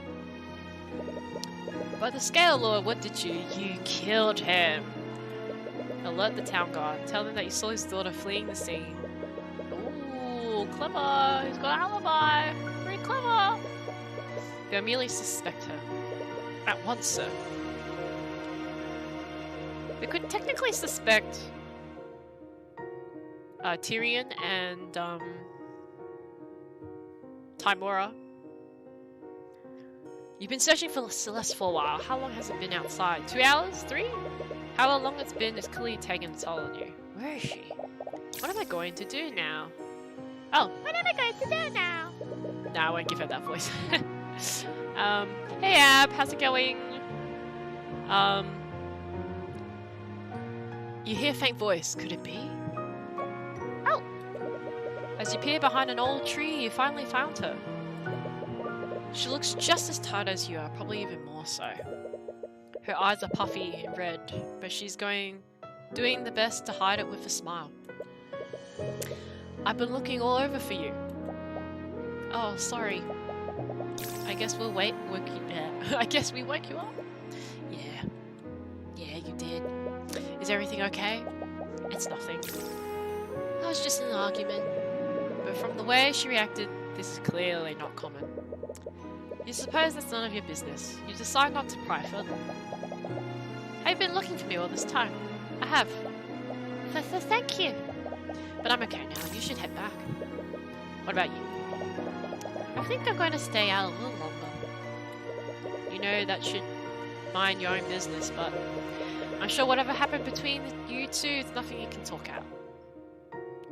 By the scale, Lord, what did you? You killed him. Alert the town guard. Tell them that you saw his daughter fleeing the scene. Ooh, clever. He's got an alibi. Very clever. They immediately suspect her. At once, sir. They could technically suspect Tyrion and Timora. You've been searching for Celeste for a while. How long has it been outside? 2 hours? 3? However long it's been, it's clearly taken a toll on you. Where is she? What am I going to do now? Oh, what am I going to do now? Nah, I won't give her that voice. Hey Ab, how's it going? You hear a faint voice. Could it be? Oh! As you peer behind an old tree, you finally found her. She looks just as tired as you are, probably even more so. Her eyes are puffy and red, but she's doing the best to hide it with a smile. I've been looking all over for you. Oh, sorry. I guess we'll I guess we woke you up? Yeah. Yeah, you did. Is everything okay? It's nothing. That was just an argument. But from the way she reacted, this is clearly not common. You suppose that's none of your business. You decide not to pry further. Have you been looking for me all this time? I have. Thank you. But I'm okay now. You should head back. What about you? I think I'm going to stay out a little longer. You know that should mind your own business, but I'm sure whatever happened between you two, it's nothing you can talk out.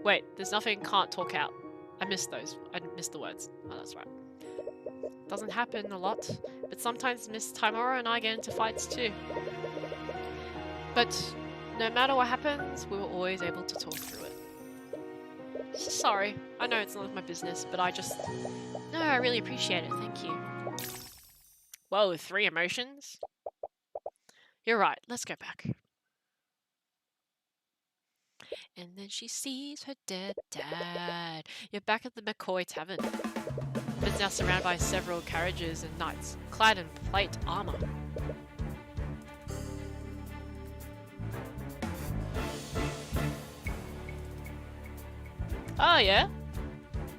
Wait, there's nothing can't talk out. I missed those. I missed the words. Oh, that's right. Doesn't happen a lot, but sometimes Miss Timora and I get into fights too. But no matter what happens, we were always able to talk through it. Sorry, I know it's none of my business, but I just... No, I really appreciate it, thank you. Whoa, 3 emotions? You're right, let's go back. And then she sees her dead dad. You're back at the McCoy Tavern. It's now surrounded by several carriages and knights, clad in plate armor. Oh yeah?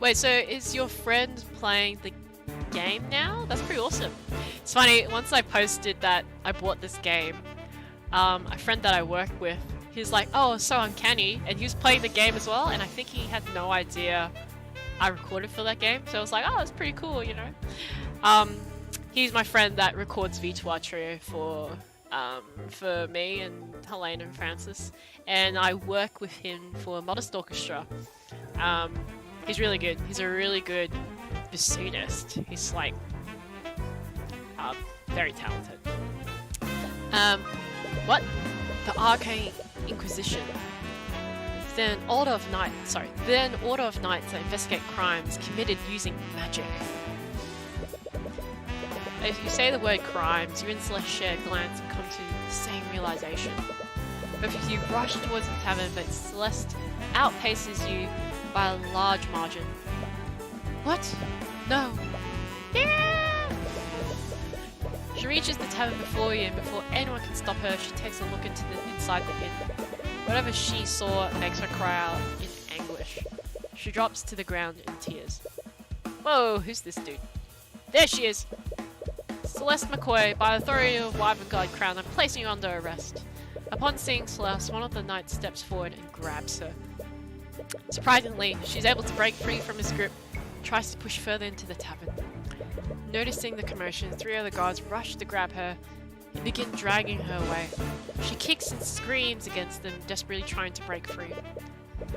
Wait, so is your friend playing the game now? That's pretty awesome. It's funny, once I posted that I bought this game, a friend that I work with, he's like, oh, so uncanny, and he was playing the game as well, and I think he had no idea I recorded for that game, so I was like, oh, that's pretty cool, you know? He's my friend that records Virtua Trio for me and Helene and Francis, and I work with him for Modest Orchestra. He's really good. He's a really good bassoonist. He's like very talented. What? The Arcane Inquisition. Then Order of Knights that investigate crimes committed using magic. If you say the word crimes, you and Celeste share a glance and come to the same realization. But if you rush towards the tavern, but Celeste outpaces you by a large margin. What? No. Yeah! She reaches the tavern before you, and before anyone can stop her, she takes a look inside the inn. Whatever she saw makes her cry out in anguish. She drops to the ground in tears. Whoa, who's this dude? There she is! Celeste McCoy, by authority of Wyvern Crown, I'm placing you under arrest. Upon seeing Celeste, one of the knights steps forward and grabs her. Surprisingly, she's able to break free from his grip and tries to push further into the tavern. Noticing the commotion, 3 other guards rush to grab her and begin dragging her away. She kicks and screams against them, desperately trying to break free.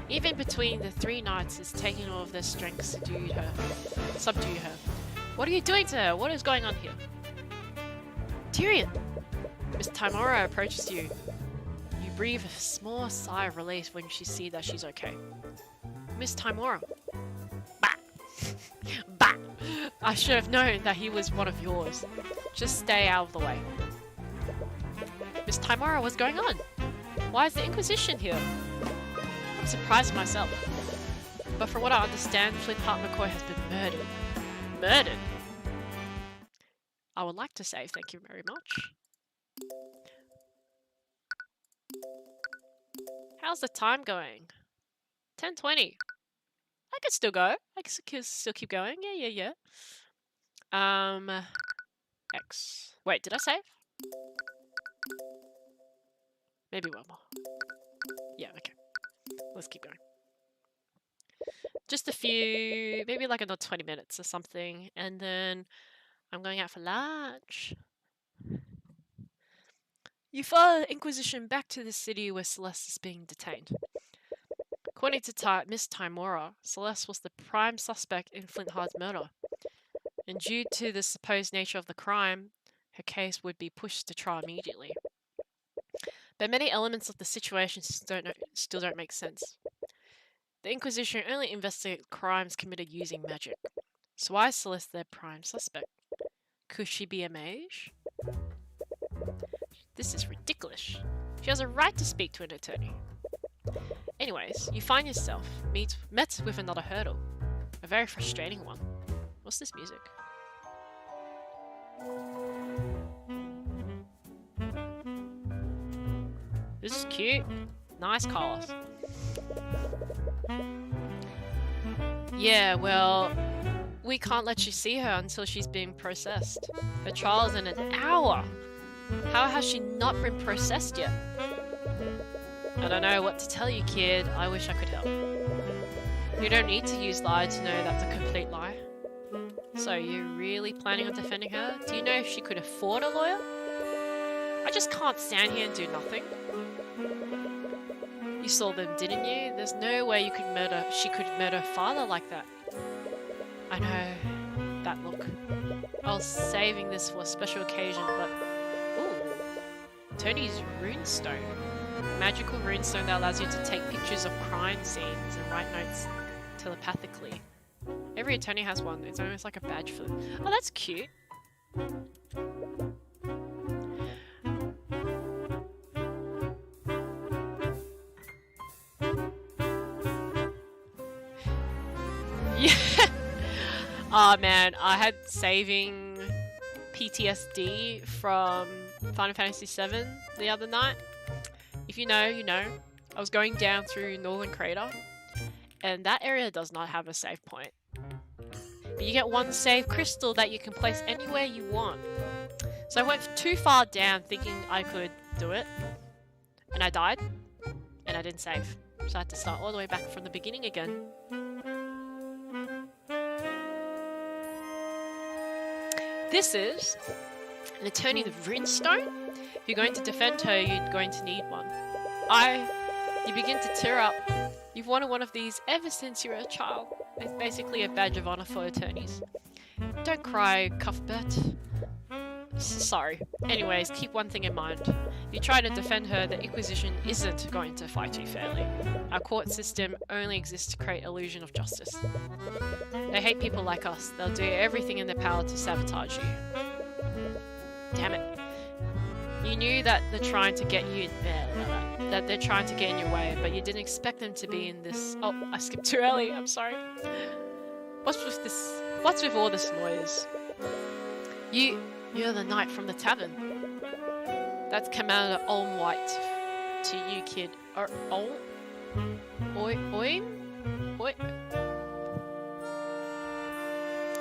Even between the 3 knights is taking all of their strength to subdue her. What are you doing to her? What is going on here? Tyrion! Miss Timora approaches you. You breathe a small sigh of relief when you see that she's okay. Miss Timora. Bah! Bah! I should have known that he was one of yours. Just stay out of the way. Miss Timora, what's going on? Why is the Inquisition here? I'm surprised myself. But from what I understand, Flintheart McCoy has been murdered. Murdered? I would like to say thank you very much. How's the time going? 10:20. I could still go. I could still keep going. Yeah. X. Wait, did I save? Maybe one more. Yeah, okay. Let's keep going. Just a few, maybe like another 20 minutes or something, and then I'm going out for lunch. You follow the Inquisition back to the city where Celeste is being detained. According to Miss Timora, Celeste was the prime suspect in Flintheart's murder, and due to the supposed nature of the crime, her case would be pushed to trial immediately. But many elements of the situation still don't make sense. The Inquisition only investigates crimes committed using magic. So why is Celeste their prime suspect? Could she be a mage? This is ridiculous. She has a right to speak to an attorney. Anyways, you find yourself met with another hurdle. A very frustrating one. What's this music? This is cute. Nice colours. Yeah, well, we can't let you see her until she's being processed. Her trial is in an hour. How has she not been processed yet? I don't know what to tell you, kid. I wish I could help. You don't need to use lie to know that's a complete lie. So, you're really planning on defending her? Do you know if she could afford a lawyer? I just can't stand here and do nothing. You saw them, didn't you? There's no way she could murder her father like that. I know. That look. I was saving this for a special occasion, but... Ooh. Tony's runestone. Magical runestone that allows you to take pictures of crime scenes and write notes telepathically. Every attorney has one. It's almost like a badge for them. Oh, that's cute. Yeah. Oh man, I had saving PTSD from Final Fantasy VII the other night. If you know, you know. I was going down through Northern Crater, and that area does not have a save point. But you get one save crystal that you can place anywhere you want. So I went too far down thinking I could do it, and I died, and I didn't save. So I had to start all the way back from the beginning again. This is an attorney of Rinstone. If you're going to defend her, you're going to need one. You begin to tear up. You've wanted one of these ever since you were a child. It's basically a badge of honor for attorneys. Don't cry, Cuthbert. Sorry. Anyways, keep one thing in mind. If you try to defend her, the Inquisition isn't going to fight you fairly. Our court system only exists to create illusion of justice. They hate people like us. They'll do everything in their power to sabotage you. Damn it. You knew that they're trying to get you that they're trying to get in your way, but you didn't expect them to be in this. Oh, I skipped too early. I'm sorry. What's with this? What's with all this noise? You're the knight from the tavern. That's Commander Olm White to you, kid. Olm? Oi?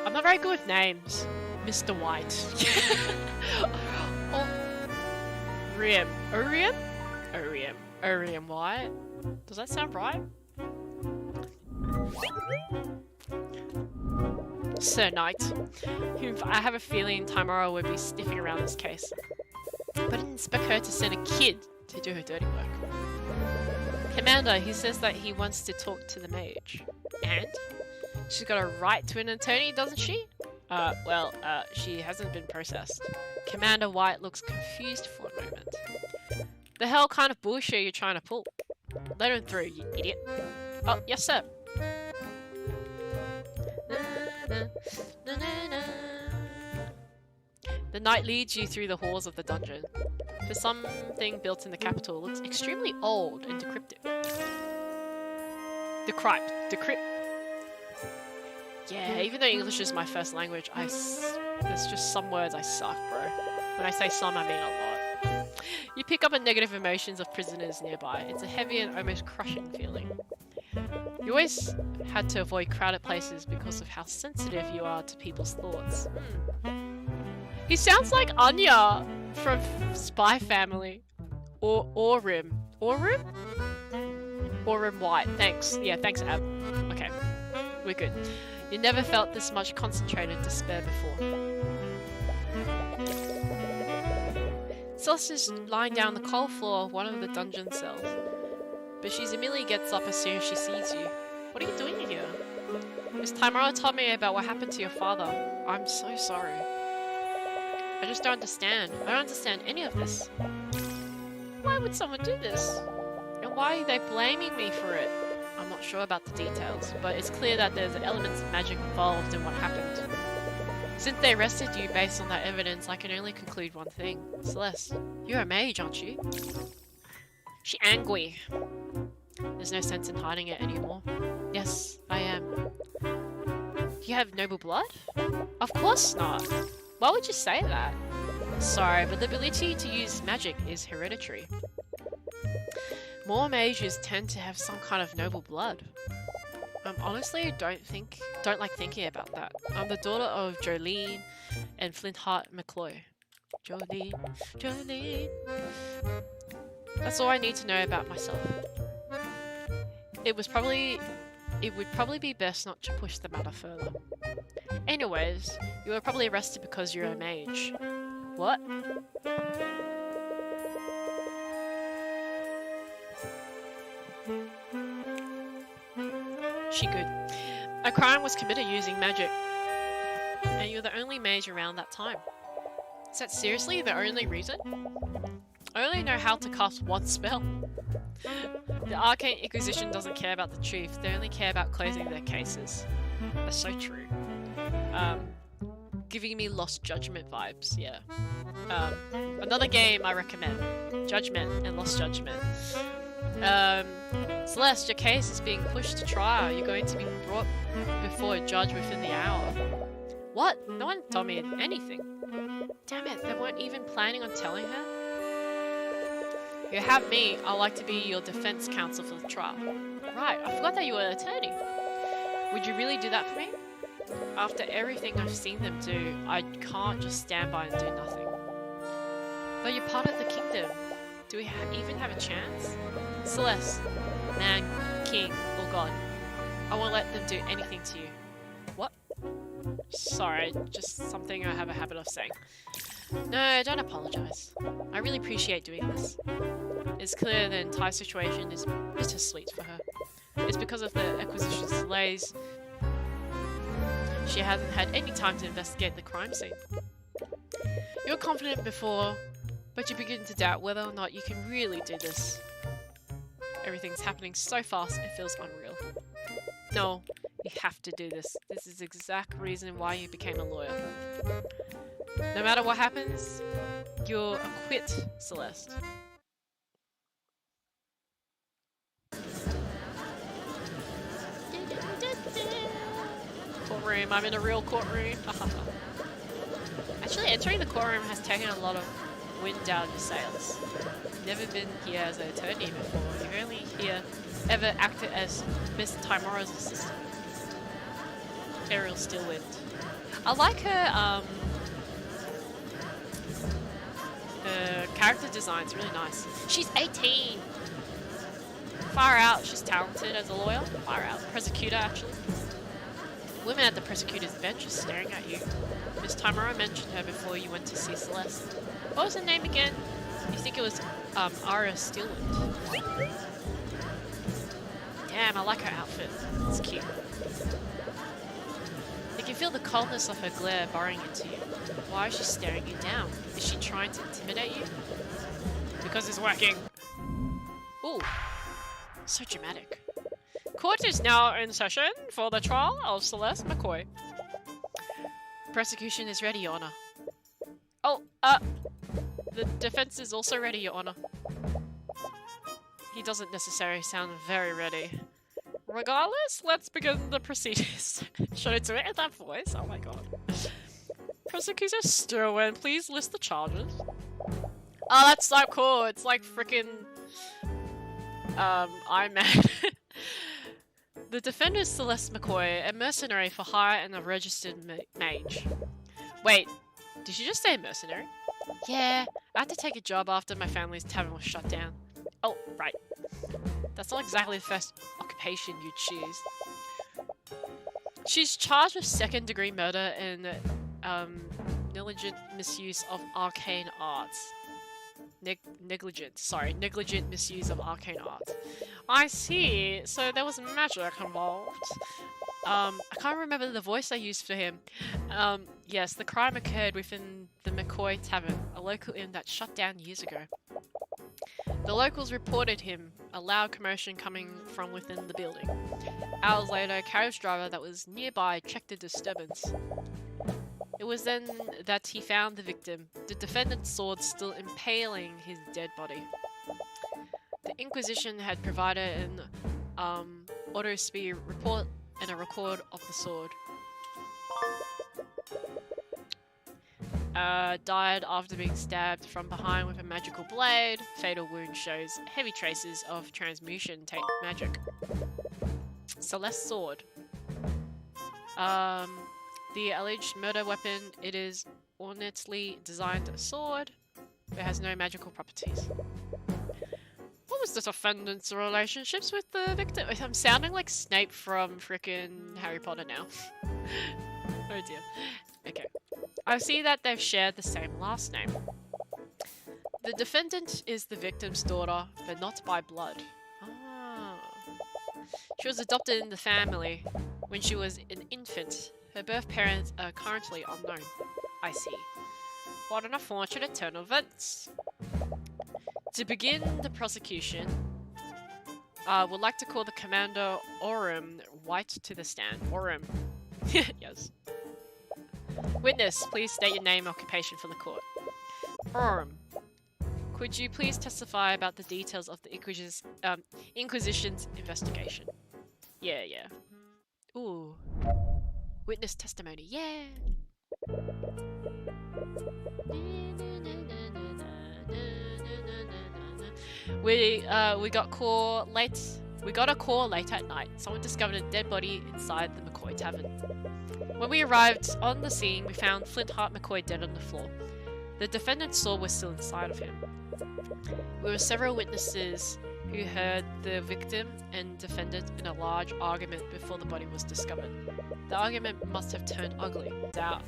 I'm not very good with names. Mr. White. Orium White? Does that sound right? Sir Knight. I have a feeling Tamara would be sniffing around this case. But I didn't expect her to send a kid to do her dirty work. Commander, he says that he wants to talk to the mage. And? She's got a right to an attorney, doesn't she? She hasn't been processed. Commander White looks confused for a moment. The hell kind of bullshit are you trying to pull? Let him through, you idiot. Oh, yes sir. The knight leads you through the halls of the dungeon. For something built in the capital, it looks extremely old and decrypted. Decrypt. Yeah, even though English is my first language, there's just some words I suck, bro. When I say some, I mean a lot. You pick up on negative emotions of prisoners nearby. It's a heavy and almost crushing feeling. You always had to avoid crowded places because of how sensitive you are to people's thoughts. He sounds like Anya from Spy Family. Or Orim. Orim? Orim White. Thanks. Yeah, thanks, Ab. Okay, we're good. You never felt this much concentrated despair before. Celeste is lying down the cold floor of one of the dungeon cells. But she immediately gets up as soon as she sees you. What are you doing here? Miss Tamara told me about what happened to your father. I'm so sorry. I just don't understand. I don't understand any of this. Why would someone do this? And why are they blaming me for it? I'm not sure about the details, but it's clear that there's elements of magic involved in what happened. Since they arrested you based on that evidence, I can only conclude one thing. Celeste, you're a mage, aren't you? She's angry. There's no sense in hiding it anymore. Yes, I am. Do you have noble blood? Of course not. Why would you say that? Sorry, but the ability to use magic is hereditary. More mages tend to have some kind of noble blood. Honestly, don't like thinking about that. I'm the daughter of Jolene and Flintheart McCloy. Jolene. That's all I need to know about myself. It would probably be best not to push the matter further. Anyways, you were probably arrested because you're a mage. What? She good. A crime was committed using magic. And you're the only mage around that time. Is that seriously the only reason? I only know how to cast one spell. The Arcane Inquisition doesn't care about the truth, they only care about closing their cases. That's so true. Giving me Lost Judgment vibes, yeah. Another game I recommend. Judgment and Lost Judgment. Celeste, your case is being pushed to trial. You're going to be brought before a judge within the hour. What? No one told me anything. Damn it, they weren't even planning on telling her? You have me. I'd like to be your defense counsel for the trial. Right, I forgot that you were an attorney. Would you really do that for me? After everything I've seen them do, I can't just stand by and do nothing. But you're part of the kingdom. Do we even have a chance? Celeste, man, king, or god, I won't let them do anything to you. What? Sorry, just something I have a habit of saying. No, don't apologize. I really appreciate doing this. It's clear the entire situation is bittersweet for her. It's because of the acquisition's delays. She hasn't had any time to investigate the crime scene. You were confident before, but you begin to doubt whether or not you can really do this. Everything's happening so fast, it feels unreal. No, you have to do this. This is the exact reason why you became a lawyer. No matter what happens, you'll acquit Celeste. Courtroom, I'm in a real courtroom. Actually, entering the courtroom has taken a lot of wind out of your sails. You've never been here as an attorney before. You've only here ever acted as Miss Timora's assistant. Ariel Stillwind. I like her, her character design's really nice. She's 18! Far out, she's talented as a lawyer. Far out. Prosecutor, actually. Women at the prosecutor's bench are staring at you. Miss Timora mentioned her before you went to see Celeste. What was her name again? You think it was, Ara Stillwind. Damn, I like her outfit. It's cute. You can feel the coldness of her glare burrowing into you. Why is she staring you down? Is she trying to intimidate you? Because it's working. Ooh. So dramatic. Court is now in session for the trial of Celeste McCoy. Prosecution is ready, Your Honor. Oh, the defense is also ready, Your Honor. He doesn't necessarily sound very ready. Regardless, let's begin the proceedings. Should I do it in that voice? Oh my god. Prosecutor Stirwin, please list the charges. Oh, that's so cool. It's like freaking Iron Man. The defender is Celeste McCoy, a mercenary for hire and a registered mage. Wait, did she just say mercenary? Yeah, I had to take a job after my family's tavern was shut down. Oh, right. That's not exactly the first occupation you'd choose. She's charged with second-degree murder and negligent misuse of arcane arts. Negligent misuse of arcane arts. I see. So there was magic involved. I can't remember the voice I used for him. Yes, the crime occurred within the McCoy Tavern, a local inn that shut down years ago. The locals reported him, a loud commotion coming from within the building. Hours later, a carriage driver that was nearby checked the disturbance. It was then that he found the victim, the defendant's sword still impaling his dead body. The Inquisition had provided an auto-speed report and a record of the sword. Died after being stabbed from behind with a magical blade. Fatal wound shows heavy traces of transmutation magic. Celeste's sword. The alleged murder weapon, it is ornately designed sword. It has no magical properties. What was the defendant's relationships with the victim? I'm sounding like Snape from frickin' Harry Potter now. Oh dear. Okay. I see that they've shared the same last name. The defendant is the victim's daughter, but not by blood. Ah. She was adopted in the family when she was an infant. Her birth parents are currently unknown. I see. What an unfortunate turn of events. To begin the prosecution, Would like to call the Commander Orem White to the stand. Orem. Yes. Witness, please state your name and occupation for the court. Orem. Could you please testify about the details of the Inquisition's investigation? Yeah. Ooh. Witness testimony. Yeah. We got a call late at night. Someone discovered a dead body inside the McCoy Tavern. When we arrived on the scene, we found Flintheart McCoy dead on the floor. The defendant's sword was still inside of him. There were several witnesses who heard the victim and defendant in a large argument before the body was discovered. The argument must have turned ugly. Doubt.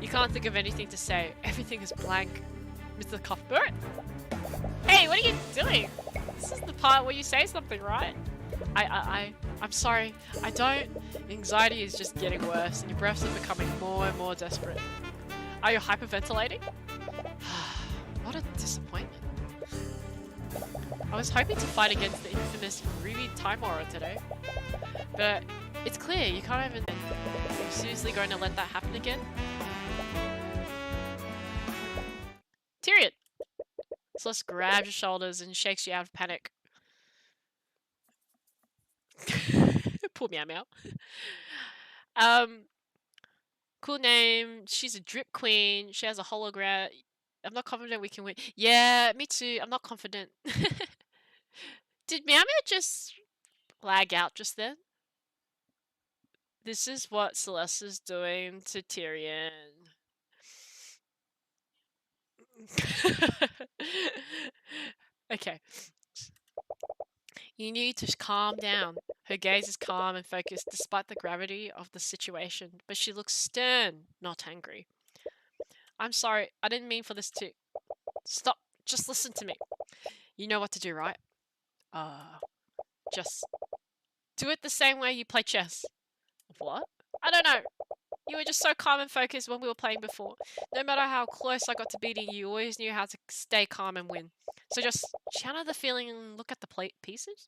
You can't think of anything to say. Everything is blank. Mr. Cuthbert? Hey, what are you doing? This is the part where you say something, right? I'm sorry. I don't. Anxiety is just getting worse and your breaths are becoming more and more desperate. Are you hyperventilating? What a disappointment. I was hoping to fight against the infamous Ruby Time Aura today. But it's clear you can't even... Are you seriously going to let that happen again? Tyrion! Celeste grabs your shoulders and shakes you out of panic. Poor Meow Meow. Cool name. She's a drip queen. She has a hologram. I'm not confident we can win. Yeah, me too. I'm not confident. Did Meow Meow just lag out just then? This is what Celeste is doing to Tyrion. Okay. You need to calm down. Her gaze is calm and focused despite the gravity of the situation, but she looks stern, not angry. I'm sorry, I didn't mean for this to... Stop, just listen to me. You know what to do, right? Just do it the same way you play chess. What? I don't know. You were just so calm and focused when we were playing before. No matter how close I got to beating you, you always knew how to stay calm and win. So just channel the feeling and look at the pieces.